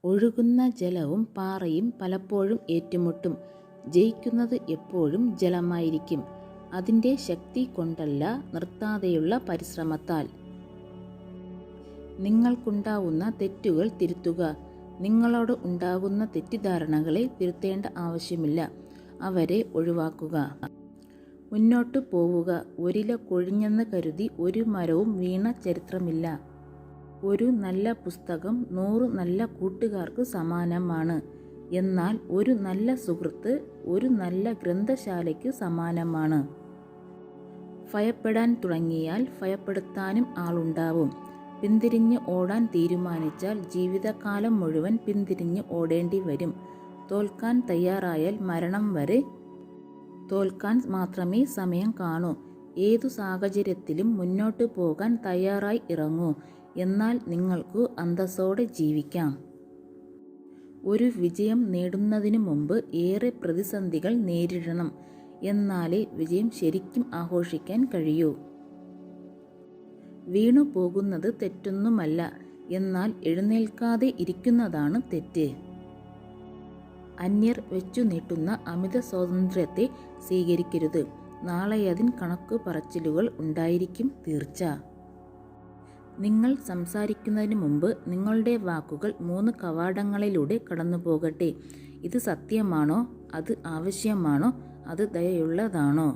ഒഴുകുന്ന ജലവും പാറയും പലപ്പോഴും ഏറ്റുമുട്ടും. ജയിക്കുന്നത് എപ്പോഴും ജലമായിരിക്കും. അതിൻ്റെ ശക്തി കൊണ്ടല്ല, നിർത്താതെയുള്ള പരിശ്രമത്താൽ. നിങ്ങൾക്കുണ്ടാവുന്ന തെറ്റുകൾ തിരുത്തുക. നിങ്ങളോട് ഉണ്ടാകുന്ന തെറ്റിദ്ധാരണകളെ തിരുത്തേണ്ട ആവശ്യമില്ല. അവരെ ഒഴിവാക്കുക. മുന്നോട്ടു പോവുക. ഒരില കൊഴിഞ്ഞെന്ന് കരുതി ഒരു മരവും വീണ ചരിത്രമില്ല. ഒരു നല്ല പുസ്തകം 100 നല്ല കൂട്ടുകാർക്ക് സമാനമാണ്. എന്നാൽ ഒരു നല്ല സുഹൃത്ത് ഒരു നല്ല ഗ്രന്ഥശാലയ്ക്ക് സമാനമാണ്. ഭയപ്പെടാൻ തുടങ്ങിയാൽ ഭയപ്പെടുത്താനും ആളുണ്ടാവും. പിന്തിരിഞ്ഞ് ഓടാൻ തീരുമാനിച്ചാൽ ജീവിതകാലം മുഴുവൻ പിന്തിരിഞ്ഞ് ഓടേണ്ടി വരും. തോൽക്കാൻ തയ്യാറായാൽ മരണം വരെ തോൽക്കാൻ മാത്രമേ സമയം കാണൂ. ഏതു സാഹചര്യത്തിലും മുന്നോട്ട് പോകാൻ തയ്യാറായി ഇറങ്ങൂ. എന്നാൽ നിങ്ങൾക്ക് അന്തസ്സോടെ ജീവിക്കാം. ഒരു വിജയം നേടുന്നതിനു മുമ്പ് ഏറെ പ്രതിസന്ധികൾ നേരിടണം. എന്നാലേ വിജയം ശരിക്കും ആഘോഷിക്കാൻ കഴിയൂ. വീണു പോകുന്നത് തെറ്റൊന്നുമല്ല. എന്നാൽ എഴുന്നേൽക്കാതെ ഇരിക്കുന്നതാണ് തെറ്റ്. അന്യർ വെച്ചു നീട്ടുന്ന അമിത സ്വാതന്ത്ര്യത്തെ സ്വീകരിക്കരുത്. നാളെയതിൻ കണക്കു പറച്ചിലുകൾ ഉണ്ടായിരിക്കും തീർച്ച. നിങ്ങൾ സംസാരിക്കുന്നതിന് മുമ്പ് നിങ്ങളുടെ വാക്കുകൾ 3 കവാടങ്ങളിലൂടെ കടന്നു പോകട്ടെ. ഇത് സത്യമാണോ? അത് ആവശ്യമാണോ? അത് ദയയുള്ളതാണോ?